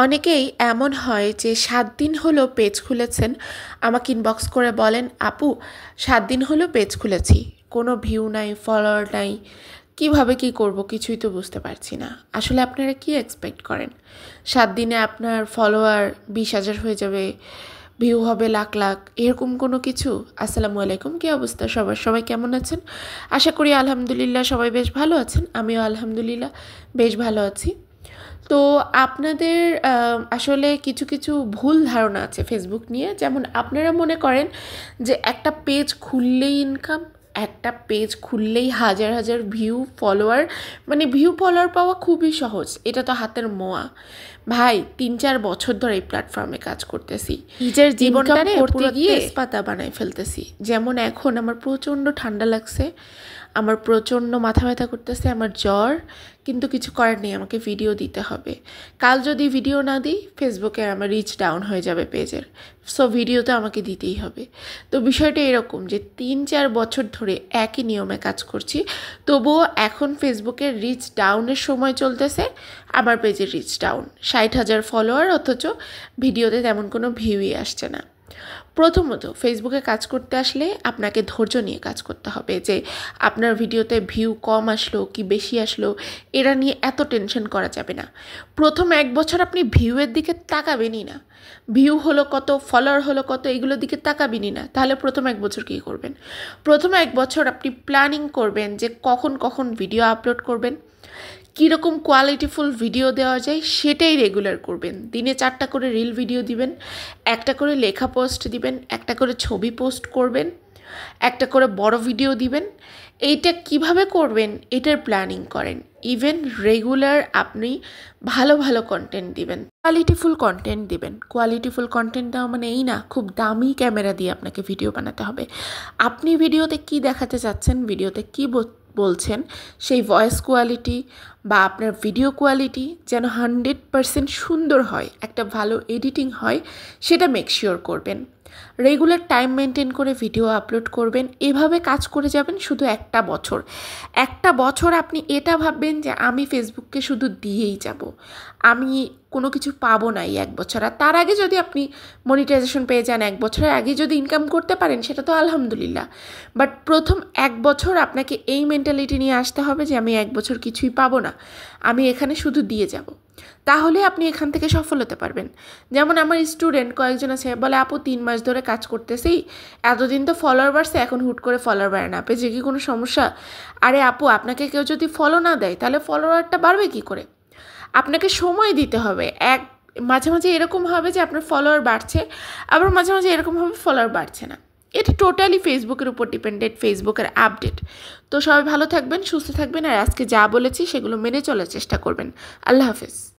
অনেকেই এমন হয় যে ৭ দিন হলো পেজ খুলেছেন, আমাকে ইনবক্স করে বলেন, আপু ৭ দিন হলো পেজ খুলেছি, কোনো ভিউ নাই, ফলোয়ার নাই, কিভাবে কি করব কিছুই তো বুঝতে পারছি না। আসলে আপনারা কি এক্সপেক্ট করেন ৭ দিনে আপনার ফলোয়ার ২০,০০০ হয়ে যাবে, ভিউ হবে লাখ লাখ, এরকম কোনো কিছু? আসসালামু আলাইকুম, কী অবস্থা সবাই কেমন আছেন? আশা করি আলহামদুলিল্লাহ সবাই বেশ ভালো আছেন, আমিও আলহামদুলিল্লাহ বেশ ভালো আছি। তো আপনাদের আসলে কিছু কিছু ভুল ধারণা আছে ফেসবুক নিয়ে। যেমন আপনারা মনে করেন যে একটা পেজ খুললেই ইনকাম, একটা পেজ খুললেই হাজার হাজার ভিউ ফলোয়ার, মানে ভিউ ফলোয়ার পাওয়া খুবই সহজ, এটা তো হাতের মোয়া। ভাই ৩-৪ বছর ধরে এই প্ল্যাটফর্মে কাজ করতেছি, নিজের জীবনটারে পুরো তেজপাতা বানাই ফেলতেছি। যেমন এখন আমার প্রচণ্ড ঠান্ডা লাগছে, আমার প্রচণ্ড মাথা ব্যথা করতেছে, আমার জ্বর, কিন্তু কিছু করার নেই, আমাকে ভিডিও দিতে হবে। কাল যদি ভিডিও না দিই ফেসবুকে আমার রিচ ডাউন হয়ে যাবে পেজের, সো ভিডিও তো আমাকে দিতেই হবে। তো বিষয়টা এরকম যে ৩-৪ বছর ধরে একই নিয়মে কাজ করছি, তবুও এখন ফেসবুকের রিচ ডাউনের সময় চলতেছে, আমার পেজের রিচ ডাউন, ৬০,০০০ ফলোয়ার, অথচ ভিডিওতে তেমন কোনো ভিউই আসছে না। প্রথমত ফেসবুকে কাজ করতে আসলে আপনাকে ধৈর্য নিয়ে কাজ করতে হবে, যে আপনার ভিডিওতে ভিউ কম আসলো কি বেশি আসলো এরা নিয়ে এত টেনশন করা যাবে না। প্রথম ১ বছর আপনি ভিউয়ের দিকে তাকাবেনই না, ভিউ হলো কত, ফলোয়ার হলো কত, এগুলোর দিকে তাকাবেনই না। তাহলে প্রথম ১ বছর কী করবেন? প্রথম ১ বছর আপনি প্ল্যানিং করবেন যে কখন ভিডিও আপলোড করবেন, কীরকম কোয়ালিটিফুল ভিডিও দেওয়া যায় সেটাই রেগুলার করবেন। দিনে ৪টা করে রিল ভিডিও দিবেন, একটা করে লেখা পোস্ট দিবেন, একটা করে ছবি পোস্ট করবেন, একটা করে বড় ভিডিও দিবেন। এইটা কিভাবে করবেন এটার প্ল্যানিং করেন। ইভেন রেগুলার আপনি ভালো ভালো কন্টেন্ট দিবেন, কোয়ালিটিফুল কন্টেন্ট দিবেন। কোয়ালিটিফুল কন্টেন্ট দেওয়া মানে এই না খুব দামি ক্যামেরা দিয়ে আপনাকে ভিডিও বানাতে হবে। আপনি ভিডিওতে কি দেখাতে চাচ্ছেন, ভিডিওতে কি বলছেন, সেই ভয়েস কোয়ালিটি বা আপনার ভিডিও কোয়ালিটি যেন 100% সুন্দর হয়, একটা ভালো এডিটিং হয়, সেটা মেক শিওর করবেন। রেগুলার টাইম মেনটেন করে ভিডিও আপলোড করবেন। এভাবে কাজ করে যাবেন শুধু একটা বছর আপনি এটা ভাববেন যে আমি ফেসবুককে শুধু দিয়েই যাব, আমি কোনো কিছু পাবো না এই ১ বছর। আর তার আগে যদি আপনি মনিটাইজেশন পেয়ে যান, ১ বছরের আগে যদি ইনকাম করতে পারেন সেটা তো আলহামদুলিল্লাহ। বাট প্রথম ১ বছর আপনাকে এই মেন্টালিটি নিয়ে আসতে হবে যে আমি ১ বছর কিছুই পাবো না, আমি এখানে শুধু দিয়ে যাব, তাহলে আপনি এখান থেকে সফল হতে পারবেন। যেমন আমার স্টুডেন্ট কয়েকজন আছে, বলে আপু ৩ মাস ধরে কাজ করতেছি, এতদিন তো ফলোয়ার বাড়ছে, এখন হুট করে ফলোয়ার বাড়ে না, পেজে কি কোনো সমস্যা? আরে আপু, আপনাকে কেউ যদি ফলো না দেয় তাহলে ফলোয়ারটা বাড়বে কি করে? আপনাকে সময় দিতে হবে। মাঝে মাঝে এরকম হবে যে আপনার ফলোয়ার বাড়ছে, আবার মাঝে মাঝে এরকম হবে ফলোয়ার বাড়ছে না। এটা টোটালি ফেসবুকের উপর ডিপেন্ডেন্ট, ফেসবুকের আপডেট। তো সবাই ভালো থাকবেন, সুস্থ থাকবেন, আর আজকে যা বলেছি সেগুলো মেনে চলার চেষ্টা করবেন। আল্লাহ হাফেজ।